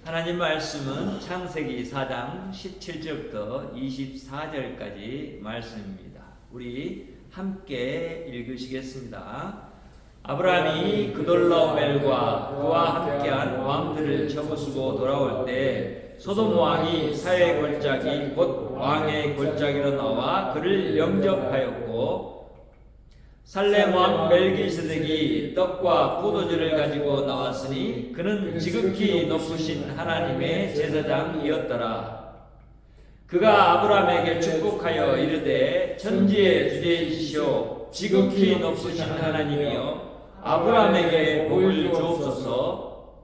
하나님 말씀은 창세기 4장 17절부터 24절까지 말씀입니다. 우리 함께 읽으시겠습니다. 아브라함이 그돌라오멜과 그와 함께한 왕들을 쳐부수고 돌아올 때 소돔 왕이 사회의 골짜기 곧 왕의 골짜기로 나와 그를 영접하였고, 살렘 왕 멜기세덱이 떡과 포도주를 가지고 나왔으니 그는 지극히 높으신 하나님의 제사장이었더라. 그가 아브라함에게 축복하여 이르되, 천지의 주제이시오 지극히 높으신 하나님이여, 아브라함에게 복을 주옵소서.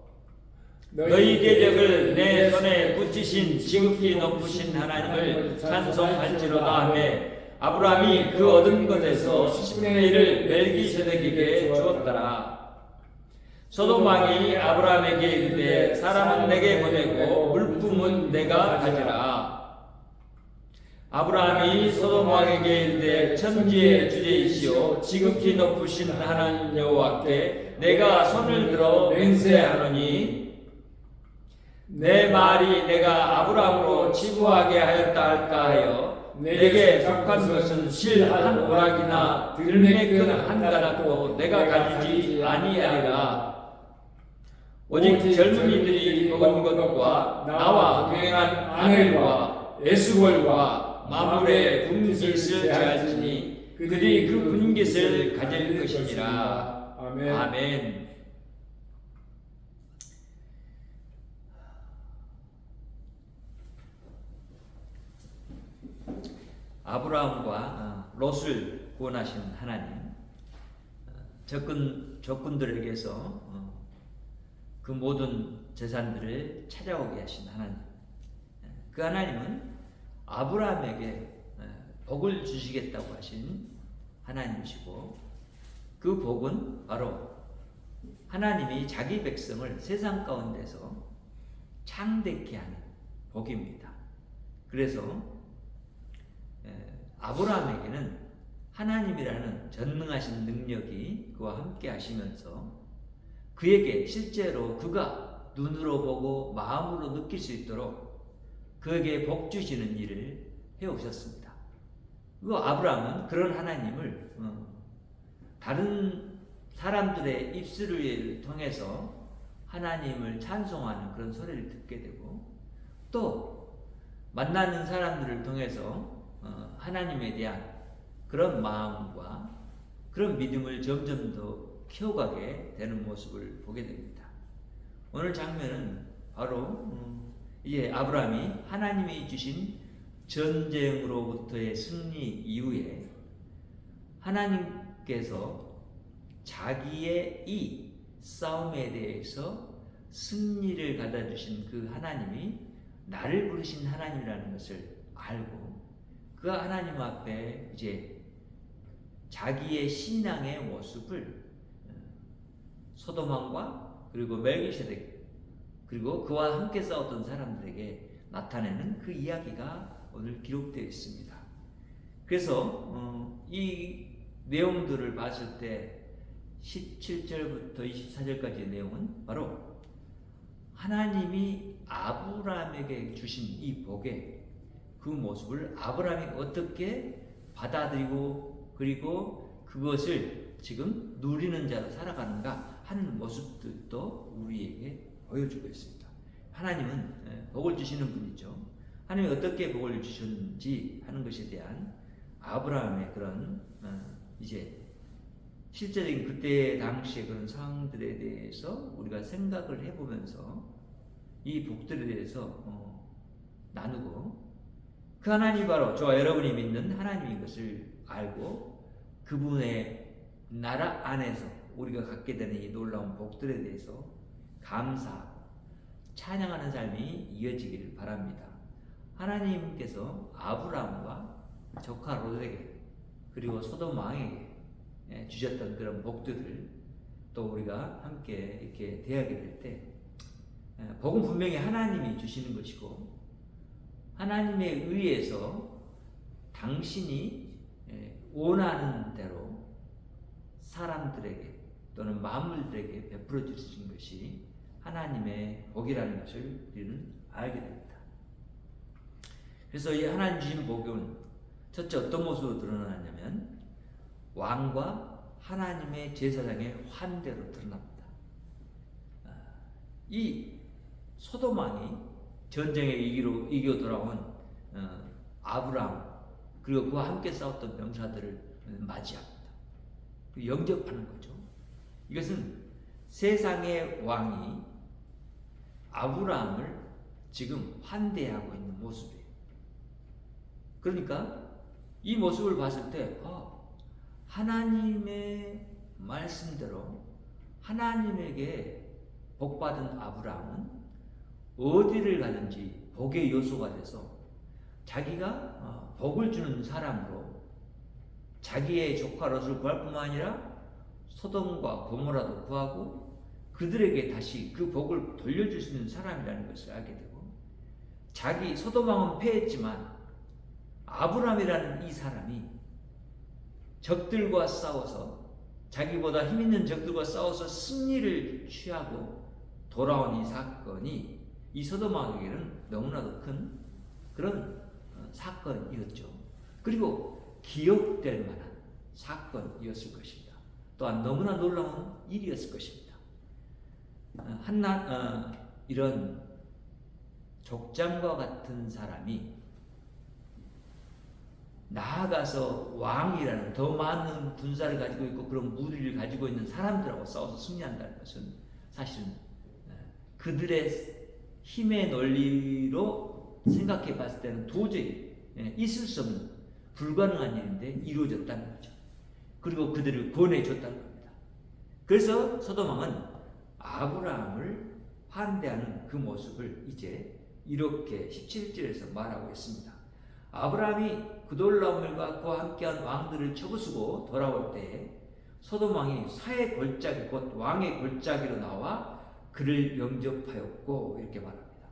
너희 대적을 내 손에 붙이신 지극히 높으신 하나님을 찬송할지로다 하매, 아브라함이 그 얻은 것에서 10분의 1을 멜기세덱에게 주었더라. 소돔 왕이 아브라함에게 이르되, 사람은 내게 보내고 물품은 내가 가지라. 아브라함이 소돔 왕에게 이르되, 천지의 주제이시오 지극히 높으신 하나님 여호와께 내가 손을 들어 맹세하노니, 내 말이 내가 아브라함으로 치부하게 하였다 할까 하여 내게 속한 것은 실 한 오락이나 들매끈 한 가닥도 내가 가지지 아니하리라. 오직 젊은이들이 먹은 것과 나와 동행한 아넬과 에스골과 마물의 분깃을 제할지니 그들이 그 분깃을 가질 것이니라. 아멘. 아멘. 아브라함과 롯을 구원하신 하나님, 적군들에게서 그 모든 재산들을 찾아오게 하신 하나님, 그 하나님은 아브라함에게 복을 주시겠다고 하신 하나님이시고, 그 복은 바로 하나님이 자기 백성을 세상 가운데서 창대케 하는 복입니다. 그래서 아브라함에게는 하나님이라는 전능하신 능력이 그와 함께 하시면서 그에게 실제로 그가 눈으로 보고 마음으로 느낄 수 있도록 그에게 복 주시는 일을 해오셨습니다. 그 아브라함은 그런 하나님을 다른 사람들의 입술을 통해서 하나님을 찬송하는 그런 소리를 듣게 되고, 또 만나는 사람들을 통해서 하나님에 대한 그런 마음과 그런 믿음을 점점 더 키워가게 되는 모습을 보게 됩니다. 오늘 장면은 바로 이제 아브라함이 하나님이 주신 전쟁으로부터의 승리 이후에 하나님께서 자기의 이 싸움에 대해서 승리를 가다 주신 그 하나님이 나를 부르신 하나님이라는 것을 알고, 그 하나님 앞에 이제 자기의 신앙의 모습을 소돔 왕과 그리고 멜기세덱 그리고 그와 함께 싸웠던 사람들에게 나타내는 그 이야기가 오늘 기록되어 있습니다. 그래서 이 내용들을 봤을 때 17절부터 24절까지의 내용은 바로 하나님이 아브라함에게 주신 이 복의 그 모습을 아브라함이 어떻게 받아들이고 그리고 그것을 지금 누리는 자로 살아가는가 하는 모습들도 우리에게 보여주고 있습니다. 하나님은 복을 주시는 분이죠. 하나님이 어떻게 복을 주셨는지 하는 것에 대한 아브라함의 그런 이제 실제적인 그때 당시의 그런 상황들에 대해서 우리가 생각을 해보면서 이 복들에 대해서 나누고, 그 하나님이 바로 저와 여러분이 믿는 하나님인 것을 알고 그분의 나라 안에서 우리가 갖게 되는 이 놀라운 복들에 대해서 감사, 찬양하는 삶이 이어지기를 바랍니다. 하나님께서 아브라함과 조카 롯에게 그리고 소돔 왕에게 주셨던 그런 복들을 또 우리가 함께 이렇게 대하게 될 때, 복은 분명히 하나님이 주시는 것이고, 하나님에 의해서 당신이 원하는 대로 사람들에게 또는 만물들에게 베풀어 주신 것이 하나님의 복이라는 것을 우리는 알게 됩니다. 그래서 이 하나님 주신 복은 첫째 어떤 모습으로 드러나냐면 왕과 하나님의 제사장의 환대로 드러납니다. 이 소돔 왕이 전쟁에 이겨 돌아온 아브람 그리고 그와 함께 싸웠던 병사들을 맞이합니다. 영접하는 거죠. 이것은 세상의 왕이 아브라함을 지금 환대하고 있는 모습이에요. 그러니까 이 모습을 봤을 때 하나님의 말씀대로 하나님에게 복받은 아브라함은 어디를 가든지 복의 요소가 돼서 자기가 복을 주는 사람으로 자기의 조카 롯을 구할 뿐만 아니라 소돔과 고모라도 구하고 그들에게 다시 그 복을 돌려줄 수 있는 사람이라는 것을 알게 되고, 자기 소돔 왕은 패했지만 아브라함이라는 이 사람이 적들과 싸워서 자기보다 힘 있는 적들과 싸워서 승리를 취하고 돌아온 이 사건이 이 소돔 왕에게는 너무나도 큰 그런 사건이었죠. 그리고 기억될 만한 사건이었을 것입니다. 또한 너무나 놀라운 일이었을 것입니다. 이런 족장과 같은 사람이 나아가서 왕이라는 더 많은 군사를 가지고 있고 그런 무리를 가지고 있는 사람들하고 싸워서 승리한다는 것은 사실은 그들의 힘의 논리로 생각해 봤을 때는 도저히 있을 수 없는 불가능한 일인데 이루어졌다는 거죠. 그리고 그들을 권해줬다는 겁니다. 그래서 소돔 왕은 아브라함을 환대하는 그 모습을 이제 이렇게 17절에서 말하고 있습니다. 아브라함이 그돌라오멜과 그와 함께한 왕들을 쳐부수고 돌아올 때 소돔 왕이 사의 골짜기 곧 왕의 골짜기로 나와 그를 영접하였고 이렇게 말합니다.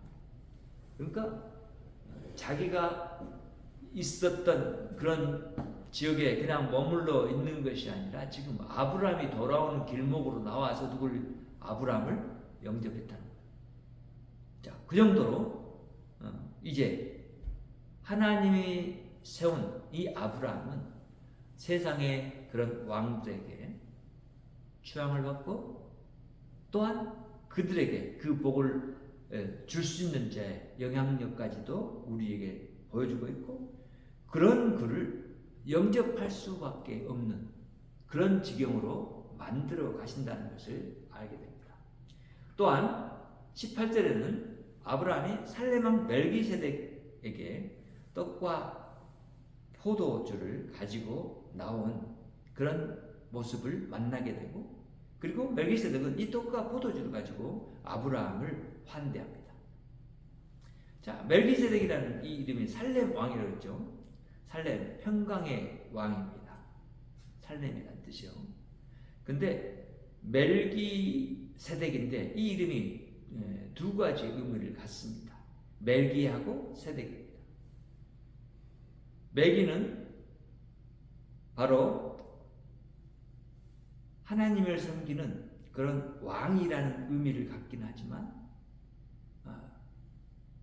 그러니까 자기가 있었던 그런 지역에 그냥 머물러 있는 것이 아니라 지금 아브라함이 돌아오는 길목으로 나와서 아브라함을 영접했다는 거예요. 자, 그 정도로 이제 하나님이 세운 이 아브라함은 세상의 그런 왕들에게 추앙을 받고 또한 그들에게 그 복을 줄 수 있는 자의 영향력까지도 우리에게 보여주고 있고, 그런 그를 영접할 수밖에 없는 그런 지경으로 만들어 가신다는 것을 알게 됩니다. 또한 18절에는 아브라함이 살렘왕 멜기세덱에게 떡과 포도주를 가지고 나온 그런 모습을 만나게 되고, 그리고 멜기세덱은 이 떡과 포도주를 가지고 아브라함을 환대합니다. 자, 멜기세덱이라는 이 이름이 살렘 왕이라고 했죠. 살렘, 평강의 왕입니다. 살렘이라는 뜻이요. 근데 멜기세덱인데 이 이름이 두 가지 의미를 갖습니다. 멜기하고 세덱입니다. 멜기는 바로 하나님을 섬기는 그런 왕이라는 의미를 갖긴 하지만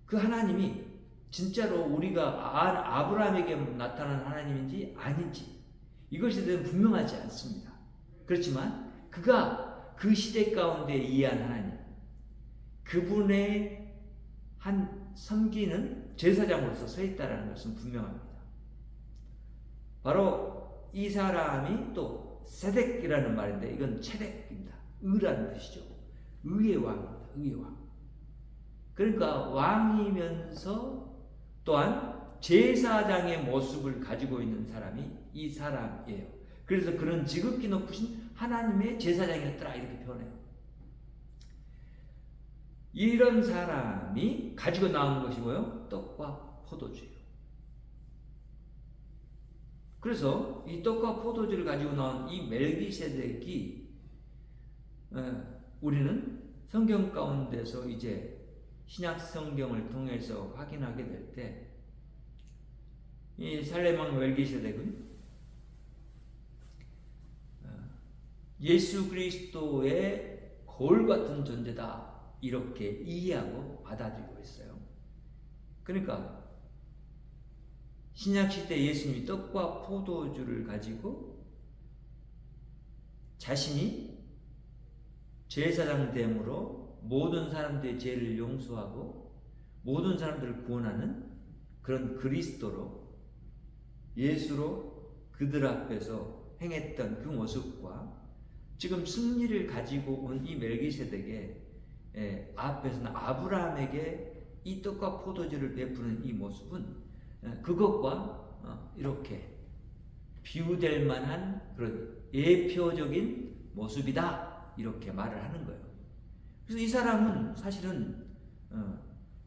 그 하나님이 진짜로 우리가 아브라함에게 나타난 하나님인지 아닌지 이것에 대해서는 분명하지 않습니다. 그렇지만 그가 그 시대 가운데 이해한 하나님, 그분의 한 섬기는 제사장으로서 서 있다는 것은 분명합니다. 바로 이 사람이 또 세덱이라는 말인데 이건 체덱입니다. 의라는 뜻이죠. 의의 왕입니다. 의의 왕. 그러니까 왕이면서 또한 제사장의 모습을 가지고 있는 사람이 이 사람이에요. 그래서 그런 지극히 높으신 하나님의 제사장이었더라 이렇게 표현해요. 이런 사람이 가지고 나온 것이 뭐예요? 떡과 포도주예요. 그래서 이 떡과 포도주를 가지고 나온 이 멜기세덱이 우리는 성경 가운데서 이제 신약 성경을 통해서 확인하게 될 때 이 살렘왕 멜기세덱은 예수 그리스도의 거울 같은 존재다 이렇게 이해하고 받아들이고 있어요. 그러니까 신약시대 예수님이 떡과 포도주를 가지고 자신이 제사장됨으로 모든 사람들의 죄를 용서하고 모든 사람들을 구원하는 그런 그리스도로 예수로 그들 앞에서 행했던 그 모습과 지금 승리를 가지고 온 이 멜기세덱의 앞에서는 아브라함에게 이 떡과 포도주를 베푸는 이 모습은 그것과 이렇게 비유될 만한 그런 예표적인 모습이다 이렇게 말을 하는 거예요. 그래서 이 사람은 사실은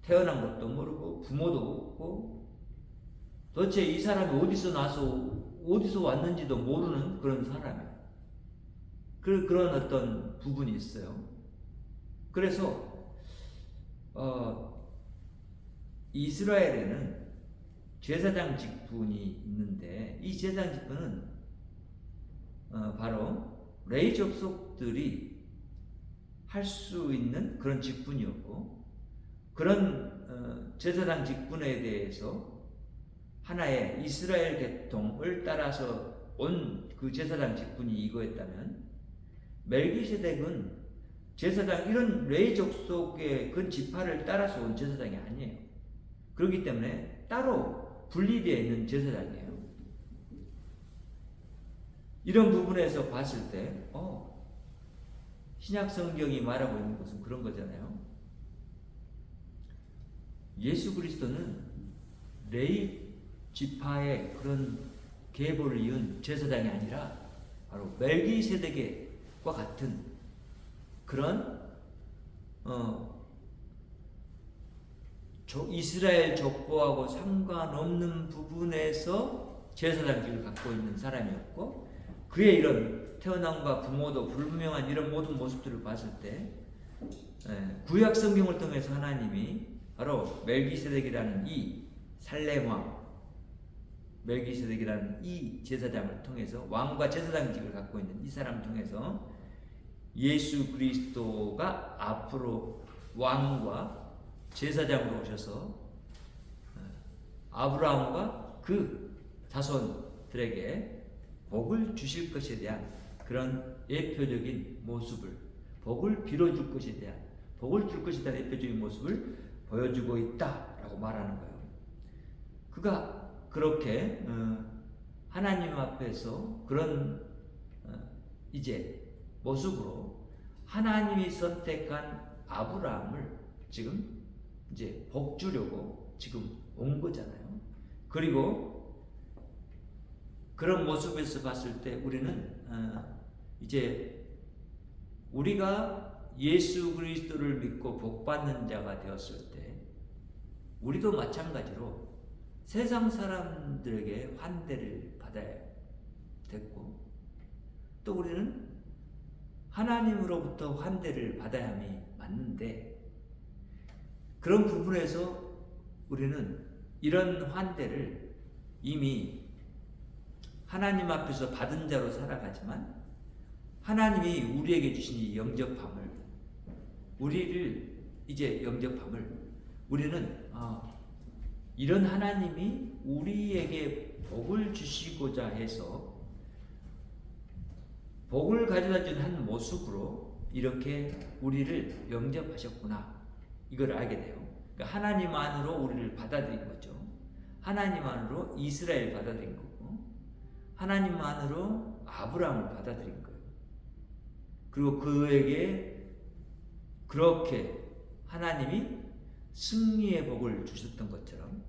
태어난 것도 모르고 부모도 없고 도대체 이 사람이 어디서 나서 어디서 왔는지도 모르는 그런 사람이에요. 그런 어떤 부분이 있어요. 그래서 이스라엘에는 제사장 직분이 있는데 이 제사장 직분은 바로 레위 족속들이 할 수 있는 그런 직분이었고 그런 제사장 직분에 대해서 하나의 이스라엘 계통을 따라서 온 그 제사장 직분이 이거였다면 멜기세덱은 제사장 이런 레위 족속의 그 지파를 따라서 온 제사장이 아니에요. 그렇기 때문에 따로 분리되어 있는 제사장이에요. 이런 부분에서 봤을 때 신약 성경이 말하고 있는 것은 그런 거잖아요. 예수 그리스도는 레위 지파의 그런 계보를 이은 제사장이 아니라 바로 멜기세덱과 같은 그런 이스라엘 족보하고 상관없는 부분에서 제사장직을 갖고 있는 사람이었고 그의 이런 태어남과 부모도 불분명한 이런 모든 모습들을 봤을 때 구약 성경을 통해서 하나님이 바로 멜기세덱이라는 이 살렘 왕 멜기세덱이라는 이 제사장을 통해서 왕과 제사장직을 갖고 있는 이 사람을 통해서 예수 그리스도가 앞으로 왕과 제사장으로 오셔서 아브라함과 그 자손들에게 복을 주실 것에 대한 그런 예표적인 모습을 복을 빌어줄 것에 대한 복을 줄 것에 대한 예표적인 모습을 보여주고 있다라고 말하는 거예요. 그가 그렇게 하나님 앞에서 그런 이제 모습으로 하나님이 선택한 아브라함을 지금 이제 복 주려고 지금 온 거잖아요. 그리고 그런 모습에서 봤을 때 우리는 이제 우리가 예수 그리스도를 믿고 복받는 자가 되었을 때 우리도 마찬가지로 세상 사람들에게 환대를 받아야 됐고 또 우리는 하나님으로부터 환대를 받아야 함이 맞는데 그런 부분에서 우리는 이런 환대를 이미 하나님 앞에서 받은 자로 살아가지만 하나님이 우리에게 주신 이 영접함을 우리를 이제 영접함을 우리는 이런 하나님이 우리에게 복을 주시고자 해서 복을 가져다 준 한 모습으로 이렇게 우리를 영접하셨구나 이걸 알게 돼요. 그러니까 하나님 안으로 우리를 받아들인 거죠. 하나님 안으로 이스라엘 받아들인 거고 하나님 안으로 아브라함을 받아들인 거예요. 그리고 그에게 그렇게 하나님이 승리의 복을 주셨던 것처럼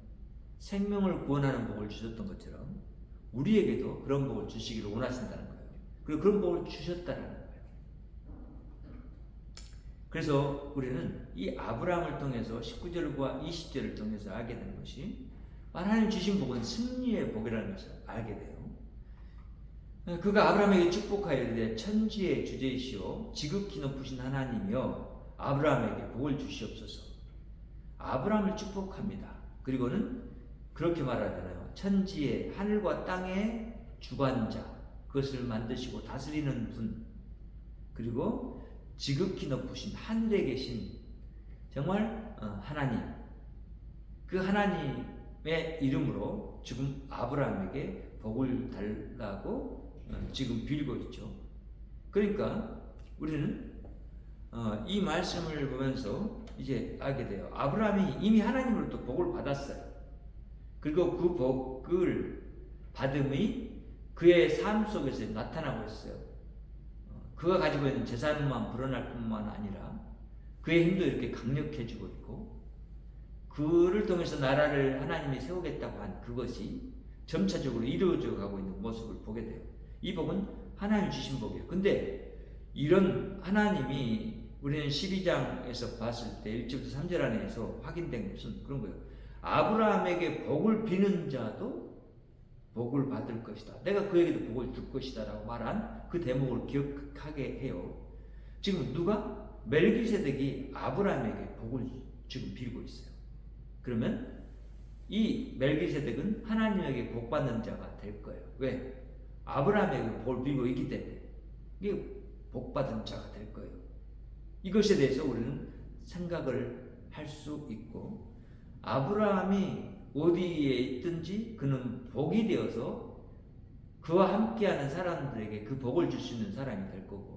생명을 구원하는 복을 주셨던 것처럼 우리에게도 그런 복을 주시기를 원하신다는 거예요. 그리고 그런 복을 주셨다는 거예요. 그래서 우리는 이 아브라함을 통해서 19절과 20절을 통해서 알게 된 것이 하나님 주신 복은 승리의 복이라는 것을 알게 돼요. 그가 아브라함에게 축복하여 이르되 천지의 주제이시오 지극히 높으신 하나님이여 아브라함에게 복을 주시옵소서. 아브라함을 축복합니다. 그리고는 그렇게 말하잖아요. 천지의 하늘과 땅의 주관자 그것을 만드시고 다스리는 분 그리고 지극히 높으신 하늘에 계신 정말 하나님, 그 하나님의 이름으로 지금 아브라함에게 복을 달라고 지금 빌고 있죠. 그러니까 우리는 이 말씀을 보면서 이제 알게 돼요. 아브라함이 이미 하나님으로부터 복을 받았어요. 그리고 그 복을 받음이 그의 삶 속에서 나타나고 있어요. 그가 가지고 있는 재산만 불어날 뿐만 아니라 그의 힘도 이렇게 강력해지고 있고, 그를 통해서 나라를 하나님이 세우겠다고 한 그것이 점차적으로 이루어져 가고 있는 모습을 보게 돼요. 이 복은 하나님 주신 복이에요. 근데 이런 하나님이 우리는 12장에서 봤을 때 1절부터 3절 안에서 확인된 것은 그런 거예요. 아브라함에게 복을 비는 자도 복을 받을 것이다. 내가 그에게도 복을 줄 것이다 라고 말한 그 대목을 기억하게 해요. 지금 누가? 멜기세덱이 아브라함에게 복을 지금 빌고 있어요. 그러면 이 멜기세덱은 하나님에게 복 받는 자가 될 거예요. 왜? 아브라함에게 복을 빌고 있기 때문에 이게 복 받은 자가 될 거예요. 이것에 대해서 우리는 생각을 할 수 있고, 아브라함이 어디에 있든지 그는 복이 되어서 그와 함께하는 사람들에게 그 복을 줄 수 있는 사람이 될 거고,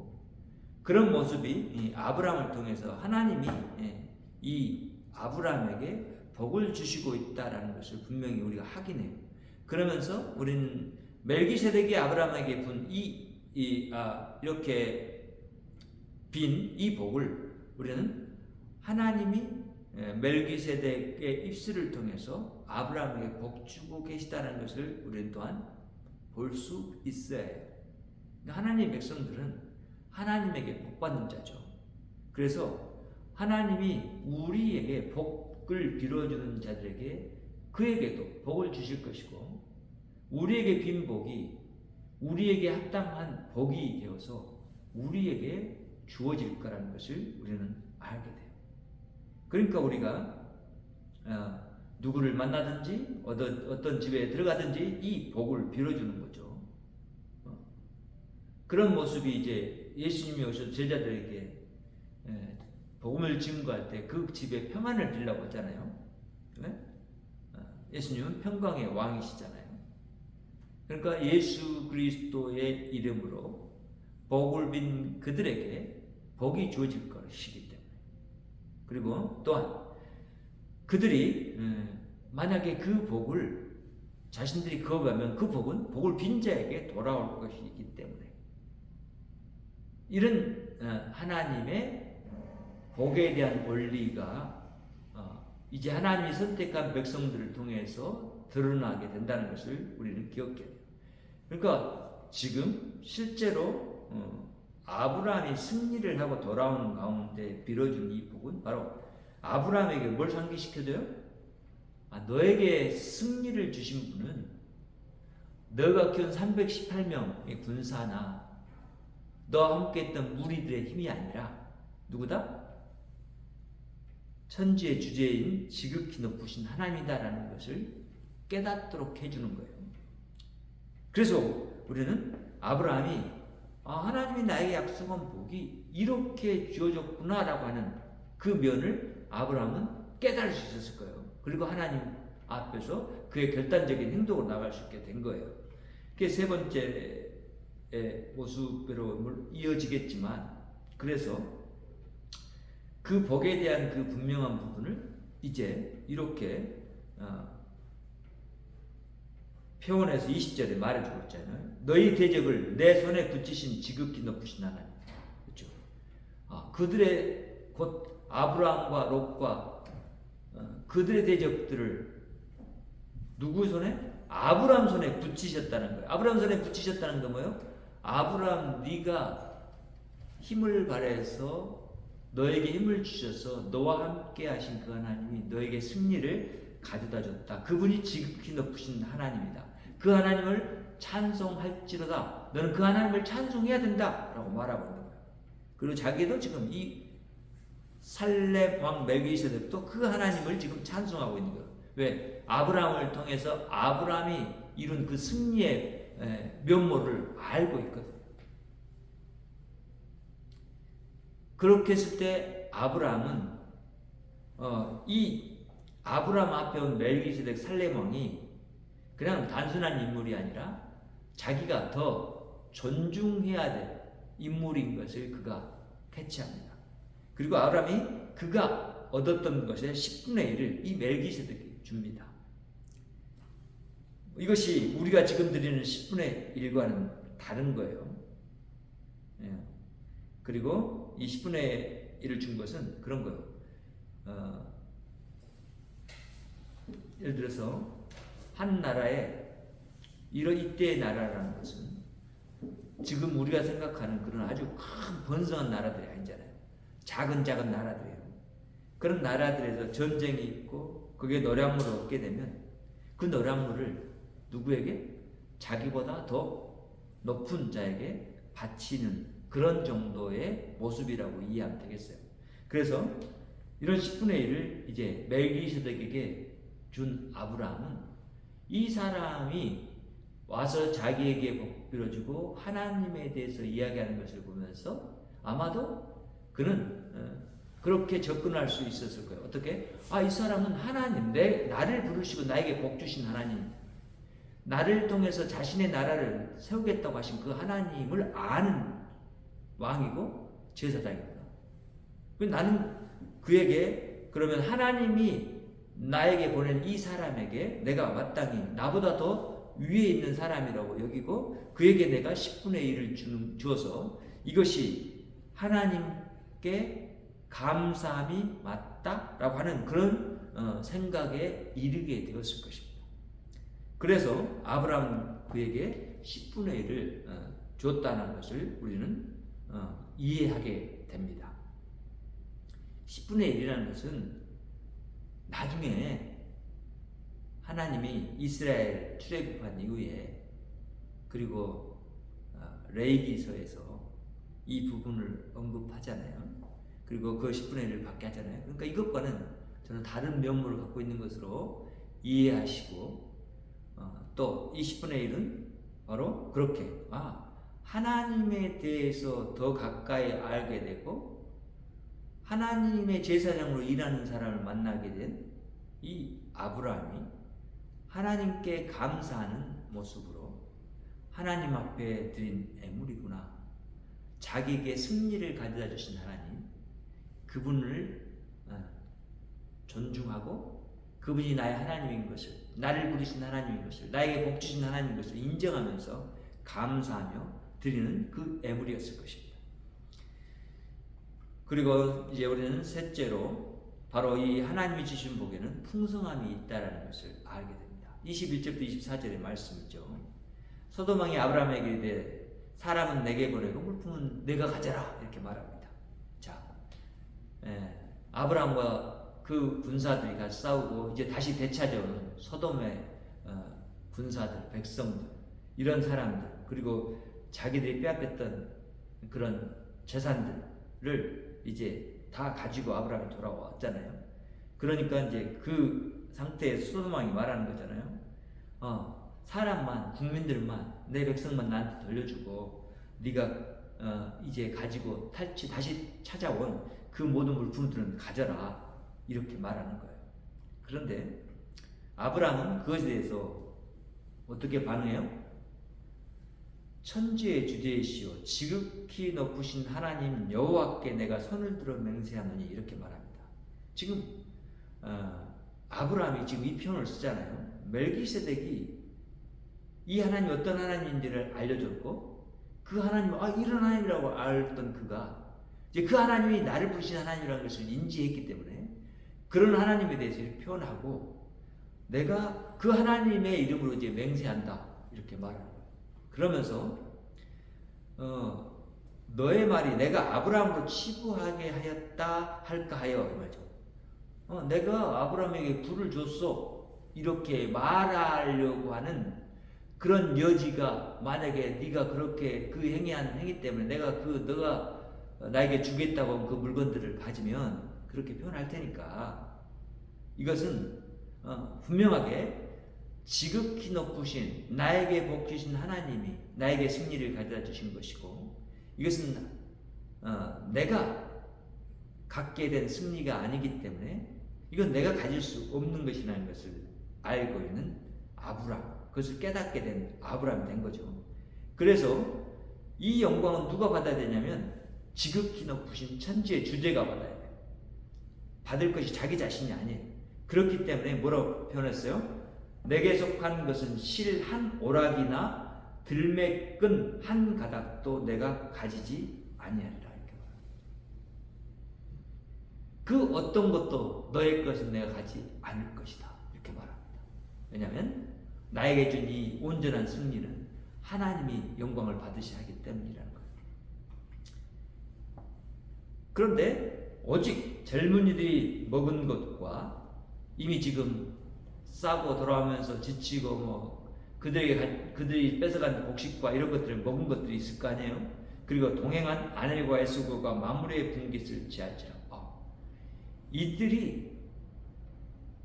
그런 모습이 아브라함을 통해서 하나님이 이 아브라함에게 복을 주시고 있다라는 것을 분명히 우리가 확인해요. 그러면서 우리는 멜기세덱이 아브라함에게 분 이렇게 빈 이 복을 우리는 하나님이 멜기세덱의 입술을 통해서 아브라함에게 복 주고 계시다는 것을 우리는 또한 볼 수 있어야 해요. 하나님의 백성들은 하나님에게 복 받는 자죠. 그래서 하나님이 우리에게 복을 빌어주는 자들에게 그에게도 복을 주실 것이고, 우리에게 빈 복이 우리에게 합당한 복이 되어서 우리에게 주어질 거라는 것을 우리는 알게 돼요. 그러니까 우리가 누구를 만나든지 어떤 집에 들어가든지 이 복을 빌어주는 거죠. 그런 모습이 이제 예수님이 오셔서 제자들에게 복음을 증거할 때 그 집에 평안을 빌라고 하잖아요. 예수님은 평강의 왕이시잖아요. 그러니까 예수 그리스도의 이름으로 복을 빈 그들에게 복이 주어질 것이기 때문에, 그리고 또한 그들이 만약에 그 복을 자신들이 거부하면 그 복은 복을 빈 자에게 돌아올 것이기 때문에, 이런 하나님의 복에 대한 원리가 이제 하나님이 선택한 백성들을 통해서 드러나게 된다는 것을 우리는 기억해야 돼요. 그러니까 지금 실제로 아브라함이 승리를 하고 돌아오는 가운데 빌어준 이 복은 바로 아브라함에게 뭘 상기시켜줘요? 너에게 승리를 주신 분은 너가 키운 318명의 군사나 너와 함께 했던 무리들의 힘이 아니라 누구다? 천지의 주제인 지극히 높으신 하나님이다라는 것을 깨닫도록 해주는 거예요. 그래서 우리는 아브라함이 하나님이 나에게 약속한 복이 이렇게 주어졌구나라고 하는 그 면을 아브라함은 깨달을 수 있었을 거예요. 그리고 하나님 앞에서 그의 결단적인 행동으로 나갈 수 있게 된 거예요. 그게 세 번째 모습으로 이어지겠지만, 그래서 그 복에 대한 그 분명한 부분을 이제 이렇게 표현해서 20절에 말해주고 있잖아요. 너희 대적을 내 손에 붙이신 지극히 높으신 하나님. 그렇죠? 그들의 곧 아브라함과 롯과 그들의 대적들을 누구 손에? 아브라함 손에 붙이셨다는 거예요. 아브라함 손에 붙이셨다는 건 뭐예요? 아브라함, 네가 힘을 발해서 너에게 힘을 주셔서 너와 함께 하신 그 하나님이 너에게 승리를 가져다 줬다. 그분이 지극히 높으신 하나님이다. 그 하나님을 찬송할지로다. 너는 그 하나님을 찬송해야 된다 라고 말하고 있는 거예요. 그리고 자기도 지금 이 살렙 왕 멜기세덱도 그 하나님을 지금 찬송하고 있는 거예요. 왜? 아브라함을 통해서 아브라함이 이룬 그 승리의 면모를 알고 있거든요. 그렇게 했을 때 아브라함은 이 아브라함 앞에 온 멜기세덱 살렘 왕이 그냥 단순한 인물이 아니라 자기가 더 존중해야 될 인물인 것을 그가 캐치합니다. 그리고 아브라함이 그가 얻었던 것의 10분의 1을 이 멜기세덱에게 줍니다. 이것이 우리가 지금 드리는 10분의 1과는 다른 거예요. 그리고 이 10분의 1을 준 것은 그런 거예요. 예를 들어서 한 나라에 이때의 나라라는 것은 지금 우리가 생각하는 그런 아주 큰 번성한 나라들이 아니잖아요. 작은 나라들이에요. 그런 나라들에서 전쟁이 있고 그게 노량물을 얻게 되면 그 노량물을 누구에게? 자기보다 더 높은 자에게 바치는 그런 정도의 모습이라고 이해하면 되겠어요. 그래서 이런 10분의 1을 이제 멜기세덱에게 준 아브라함은 이 사람이 와서 자기에게 복비러주고 하나님에 대해서 이야기하는 것을 보면서 아마도 그는 그렇게 접근할 수 있었을 거예요. 어떻게? 이 사람은 하나님, 나를 부르시고 나에게 복 주신 하나님, 나를 통해서 자신의 나라를 세우겠다고 하신 그 하나님을 아는 왕이고 제사장이구나. 나는 그에게 그러면 하나님이 나에게 보낸 이 사람에게 내가 마땅히 나보다 더 위에 있는 사람이라고 여기고 그에게 내가 10분의 1을 주어서 이것이 하나님께 감사함이 맞다라고 하는 그런 생각에 이르게 되었을 것입니다. 그래서 아브라함 그에게 10분의 1을 줬다는 것을 우리는 이해하게 됩니다. 10분의 1이라는 것은 나중에 하나님이 이스라엘 출애굽한 이후에 그리고 레위기서에서 이 부분을 언급하잖아요. 그리고 그 10분의 1을 받게 하잖아요. 그러니까 이것과는 저는 다른 면모를 갖고 있는 것으로 이해하시고 또 이 10분의 1은 바로 그렇게 하나님에 대해서 더 가까이 알게 되고 하나님의 제사장으로 일하는 사람을 만나게 된 이 아브라함이 하나님께 감사하는 모습으로 하나님 앞에 드린 애물이구나. 자기에게 승리를 가져다 주신 하나님, 그분을 존중하고 그분이 나의 하나님인 것을, 나를 부르신 하나님인 것을, 나에게 복 주신 하나님인 것을 인정하면서 감사하며 드리는 그 애물이었을 것입니다. 그리고 이제 우리는 셋째로 바로 이 하나님이 주신 복에는 풍성함이 있다라는 것을 알게 됩니다. 21절부터 24절의 말씀이죠. 소돔 왕이 아브라함에게 이르되 사람은 내게 보내고 물품은 내가 가져라 이렇게 말합니다. 자, 아브라함과 그 군사들이 같이 싸우고 이제 다시 되찾아오는 소돔의 군사들, 백성들, 이런 사람들, 그리고 자기들이 빼앗겼던 그런 재산들을 이제 다 가지고 아브라함이 돌아왔잖아요. 그러니까 이제 그 상태에서 소돔 왕이 말하는 거잖아요. 사람만, 국민들만, 내 백성만 나한테 돌려주고 네가 이제 가지고 다시 찾아온 그 모든 물품들은 가져라 이렇게 말하는 거예요. 그런데 아브라함은 그것에 대해서 어떻게 반응해요? 천지의 주제이시오 지극히 높으신 하나님 여호와께 내가 손을 들어 맹세하노니 이렇게 말합니다. 지금 아브라함이 지금 이 표현을 쓰잖아요. 멜기세덱이 이 하나님이 어떤 하나님인지를 알려줬고 그 하나님 이런 하나님이라고 알던 그가 이제 그 하나님이 나를 부르신 하나님이라는 것을 인지했기 때문에 그런 하나님에 대해서 표현하고 내가 그 하나님의 이름으로 이제 맹세한다 이렇게 말하는 거예요. 그러면서 너의 말이 내가 아브라함으로 치부하게 하였다 할까 하여 말이죠. 내가 아브라함에게 부를 줬어 이렇게 말하려고 하는 그런 여지가 만약에 네가 그렇게 그 행위한 행위 때문에 내가 너가 나에게 주겠다고 하면 그 물건들을 가지면 그렇게 표현할 테니까 이것은 분명하게 지극히 높으신 나에게 복 주신 하나님이 나에게 승리를 가져다 주신 것이고 이것은 내가 갖게 된 승리가 아니기 때문에 이건 내가 가질 수 없는 것이라는 것을 알고 있는 아브람, 그것을 깨닫게 된 아브람이 된 거죠. 그래서 이 영광은 누가 받아야 되냐면 지극히 높으신 천지의 주제가 받아야 돼요. 받을 것이 자기 자신이 아니에요. 그렇기 때문에 뭐라고 표현했어요? 내게 속한 것은 실 한 오락이나 들매끈 한 가닥도 내가 가지지 아니하리라. 이렇게 말합니다. 그 어떤 것도 너의 것은 내가 가지 않을 것이다. 이렇게 말합니다. 왜냐하면 나에게 준 이 온전한 승리는 하나님이 영광을 받으셔야 하기 때문이라는 거예요. 그런데 오직 젊은이들이 먹은 것과 이미 지금 싸고 돌아오면서 지치고 그들이 뺏어간 곡식과 이런 것들을 먹은 것들이 있을 거 아니에요. 그리고 동행한 아넬과 에스고가 마무리의 분깃을 취할지라. 이들이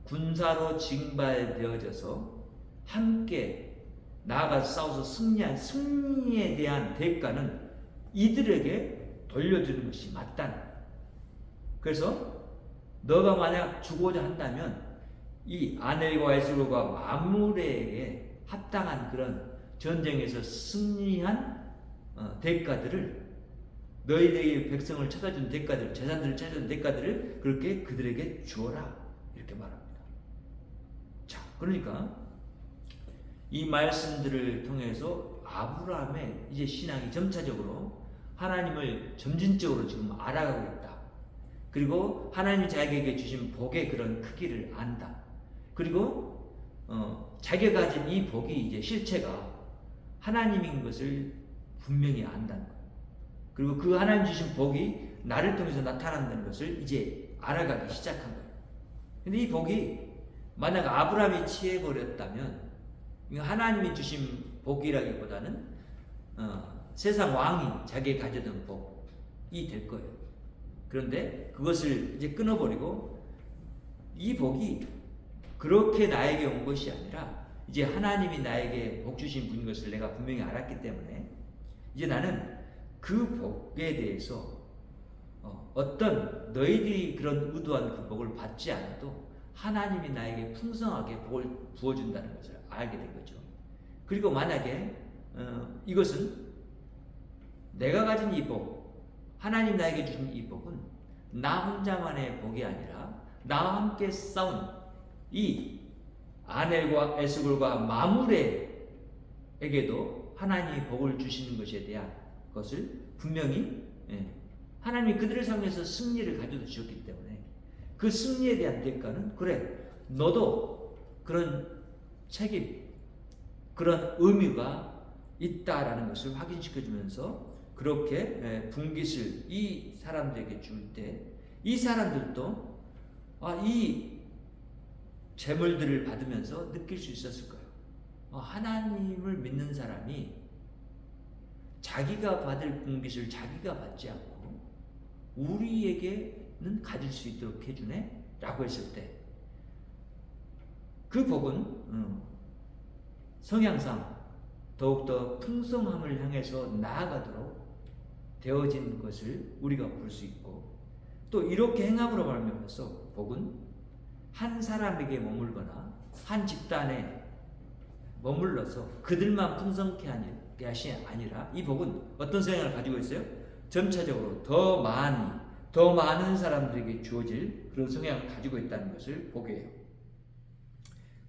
군사로 징발되어져서 함께 나아가서 싸워서 승리한 승리에 대한 대가는 이들에게 돌려주는 것이 맞다는 거예요. 그래서 너가 만약 주고자 한다면 이 아넬과 에스고가 마므레에게 합당한 그런 전쟁에서 승리한 대가들을 너희들의 백성을 찾아준 대가들, 재산들을 찾아준 대가들을 그렇게 그들에게 주어라 이렇게 말합니다. 자, 그러니까 이 말씀들을 통해서 아브라함의 이제 신앙이 점차적으로 하나님을 점진적으로 지금 알아가고 있다. 그리고 하나님이 자기에게 주신 복의 그런 크기를 안다. 그리고 자기가 가진 이 복이 이제 실체가 하나님인 것을 분명히 안다는 거예요. 그리고 그 하나님 주신 복이 나를 통해서 나타난다는 것을 이제 알아가기 시작한 거예요. 근데 이 복이 만약 아브라함이 취해버렸다면 하나님이 주신 복이라기보다는 세상 왕이 자기가 가져던 복이 될 거예요. 그런데 그것을 이제 끊어버리고 이 복이 그렇게 나에게 온 것이 아니라 이제 하나님이 나에게 복 주신 분인 것을 내가 분명히 알았기 때문에 이제 나는 그 복에 대해서 어떤 너희들이 그런 의도한 그 복을 받지 않아도 하나님이 나에게 풍성하게 복을 부어준다는 것을 알게 된 거죠. 그리고 만약에 이것은 내가 가진 이 복, 하나님 나에게 주신 이 복은 나 혼자만의 복이 아니라 나와 함께 싸운 이 아넬과 에스골과 마므레에게도 하나님이 복을 주시는 것에 대한 것을 분명히 하나님이 그들을 상대해서 승리를 가져다 주셨기 때문에 그 승리에 대한 대가는 그래 너도 그런 책임 그런 의미가 있다라는 것을 확인시켜주면서 그렇게 분깃을 이 사람들에게 줄 때 이 사람들도 이 재물들을 받으면서 느낄 수 있었을 거예요. 하나님을 믿는 사람이 자기가 받을 분깃을 자기가 받지 않고 우리에게는 가질 수 있도록 해주네 라고 했을 때 그 복은 성향상 더욱더 풍성함을 향해서 나아가도록 되어진 것을 우리가 볼 수 있고 또 이렇게 행함으로 말미암아서 복은 한 사람에게 머물거나 한 집단에 머물러서 그들만 풍성케 하시 아니라 이 복은 어떤 성향을 가지고 있어요? 점차적으로 더 많은 사람들에게 주어질 그런 성향을 가지고 있다는 것을 보게 해요.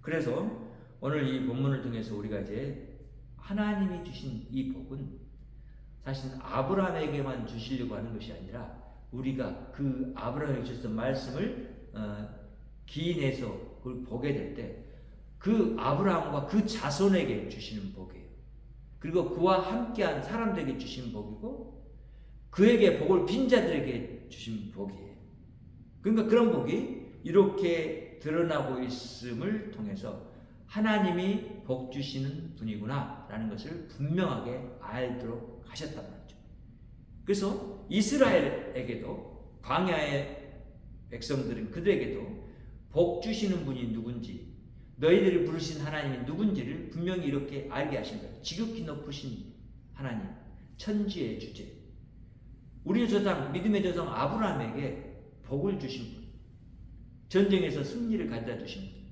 그래서 오늘 이 본문을 통해서 우리가 이제 하나님이 주신 이 복은 사실 아브라함에게만 주시려고 하는 것이 아니라 우리가 그 아브라함에게 주셨던 말씀을 기인해서 그걸 보게 될 때 그 아브라함과 그 자손에게 주시는 복이에요. 그리고 그와 함께한 사람들에게 주신 복이고 그에게 복을 빈 자들에게 주신 복이에요. 그러니까 그런 복이 이렇게 드러나고 있음을 통해서 하나님이 복 주시는 분이구나 라는 것을 분명하게 알도록 하셨단 말이죠. 그래서 이스라엘에게도 광야의 백성들은 그들에게도 복 주시는 분이 누군지 너희들을 부르신 하나님이 누군지를 분명히 이렇게 알게 하신 거예요. 지극히 높으신 하나님, 천지의 주제. 우리의 조상, 믿음의 조상 아브라함에게 복을 주신 분. 전쟁에서 승리를 가져다 주신 분.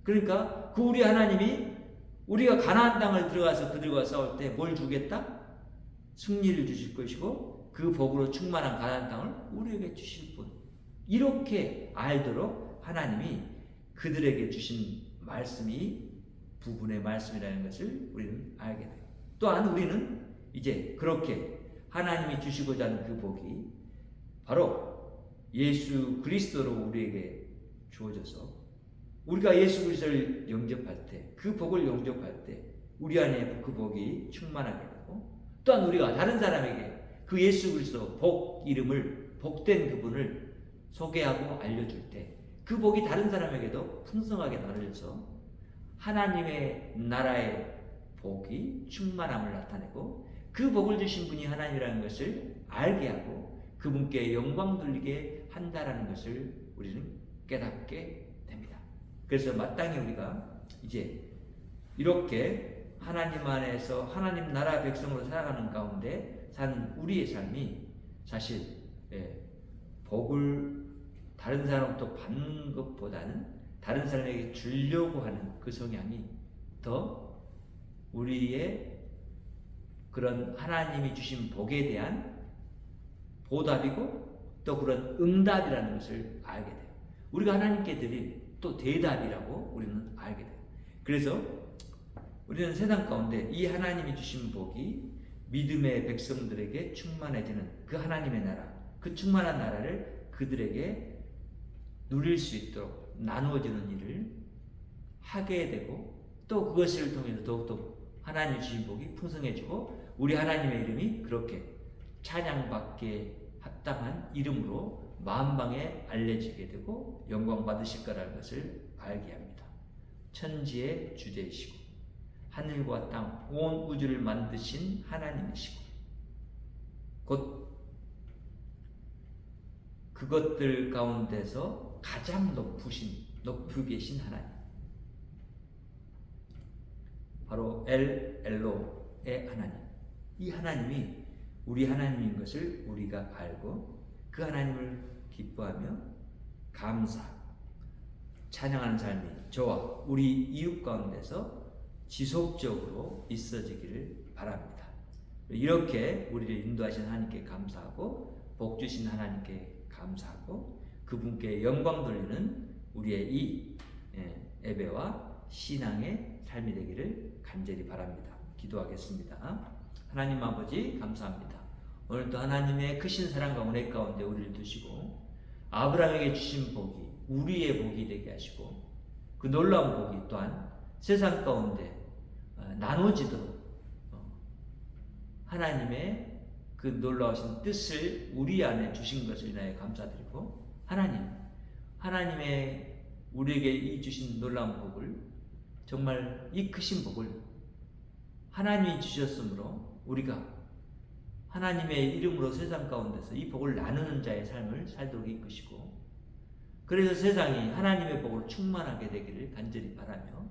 그러니까 그 우리 하나님이 우리가 가나안 땅을 들어가서 그들과 싸울 때 뭘 주겠다? 승리를 주실 것이고 그 복으로 충만한 가나안 땅을 우리에게 주실 분. 이렇게 알도록 하나님이 그들에게 주신 말씀이 부분의 말씀이라는 것을 우리는 알게 돼요. 또한 우리는 이제 그렇게 하나님이 주시고자 하는 그 복이 바로 예수 그리스도로 우리에게 주어져서 우리가 예수 그리스도를 영접할 때, 그 복을 영접할 때 우리 안에 그 복이 충만하게 되고, 또한 우리가 다른 사람에게 그 예수 그리스도 복 이름을, 복된 그분을 소개하고 알려줄 때 그 복이 다른 사람에게도 풍성하게 나눠져서 하나님의 나라의 복이 충만함을 나타내고, 그 복을 주신 분이 하나님이라는 것을 알게 하고 그분께 영광 돌리게 한다라는 것을 우리는 깨닫게 됩니다. 그래서 마땅히 우리가 이제 이렇게 하나님 안에서 하나님 나라 백성으로 살아가는 가운데 사는 우리의 삶이 사실 복을 다른 사람부터 받는 것보다는 다른 사람에게 주려고 하는 그 성향이 더 우리의 그런 하나님이 주신 복에 대한 보답이고 또 그런 응답이라는 것을 알게 돼요. 우리가 하나님께 드릴 또 대답이라고 우리는 알게 돼요. 그래서 우리는 세상 가운데 이 하나님이 주신 복이 믿음의 백성들에게 충만해지는 그 하나님의 나라, 그 충만한 나라를 그들에게 누릴 수 있도록 나누어지는 일을 하게 되고, 또 그것을 통해서 더욱더 하나님 주신 복이 풍성해지고 우리 하나님의 이름이 그렇게 찬양받게 합당한 이름으로 만방에 알려지게 되고 영광 받으실 거라는 것을 알게 합니다. 천지의 주제이시고 하늘과 땅 온 우주를 만드신 하나님이시고 곧 그것들 가운데서 가장 높이 계신 하나님, 바로 엘로의 하나님. 이 하나님이 우리 하나님인 것을 우리가 알고 그 하나님을 기뻐하며 감사, 찬양하는 삶이 저와 우리 이웃 가운데서 지속적으로 있어지기를 바랍니다. 이렇게 우리를 인도하신 하나님께 감사하고 복 주신 하나님께 감사하고 그분께 영광 돌리는 우리의 이 예배와 신앙의 삶이 되기를 간절히 바랍니다. 기도하겠습니다. 하나님 아버지 감사합니다. 오늘도 하나님의 크신 사랑과 은혜 가운데 우리를 두시고 아브라함에게 주신 복이 우리의 복이 되게 하시고 그 놀라운 복이 또한 세상 가운데 나눠지도록 하나님의 그 놀라우신 뜻을 우리 안에 주신 것을 인하여 감사드리고, 하나님의 우리에게 이 주신 놀라운 복을, 정말 이 크신 복을 하나님이 주셨으므로 우리가 하나님의 이름으로 세상 가운데서 이 복을 나누는 자의 삶을 살도록 이끄시고, 그래서 세상이 하나님의 복으로 충만하게 되기를 간절히 바라며,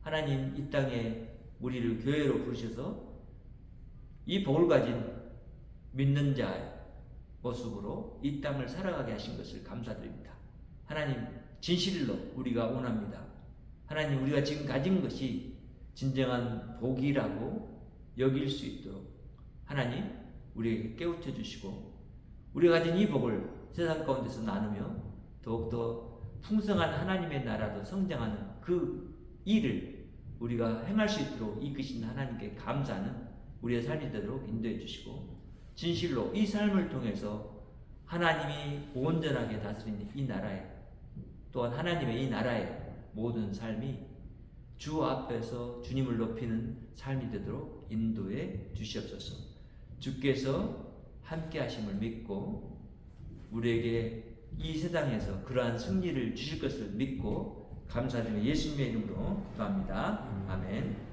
하나님 이 땅에 우리를 교회로 부르셔서 이 복을 가진 믿는 자의 모습으로 이 땅을 살아가게 하신 것을 감사드립니다. 하나님 진실로 우리가 원합니다. 하나님 우리가 지금 가진 것이 진정한 복이라고 여길 수 있도록 하나님 우리에게 깨우쳐 주시고, 우리가 가진 이 복을 세상 가운데서 나누며 더욱더 풍성한 하나님의 나라도 성장하는 그 일을 우리가 행할 수 있도록 이끄신 하나님께 감사하는 우리의 삶이 되도록 인도해 주시고, 진실로 이 삶을 통해서 하나님이 온전하게 다스리는 이 나라에, 또한 하나님의 이 나라의 모든 삶이 주 앞에서 주님을 높이는 삶이 되도록 인도해 주시옵소서. 주께서 함께 하심을 믿고 우리에게 이 세상에서 그러한 승리를 주실 것을 믿고 감사드리며 예수님의 이름으로 기도합니다. 아멘.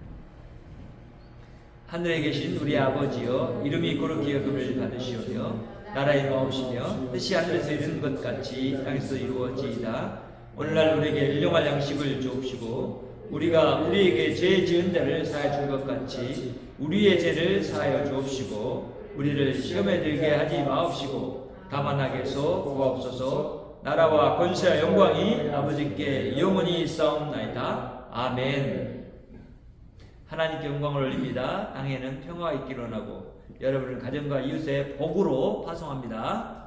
하늘에 계신 우리 아버지여, 이름이 거룩히 여김을 받으시오며 나라의 마옵시며 뜻이 하늘에서 이루는 것 같이 땅에서 이루어지이다. 오늘날 우리에게 일용할 양식을 주옵시고 우리가 우리에게 죄 지은 자를 사하여 준 것 같이 우리의 죄를 사하여 주옵시고 우리를 시험에 들게 하지 마옵시고 다만 악에서 구하옵소서. 나라와 권세와 영광이 아버지께 영원히 있사옵나이다. 아멘. 하나님께 영광을 올립니다. 땅에는 평화가 있기를 원하고 여러분을 가정과 이웃의 복으로 파송합니다.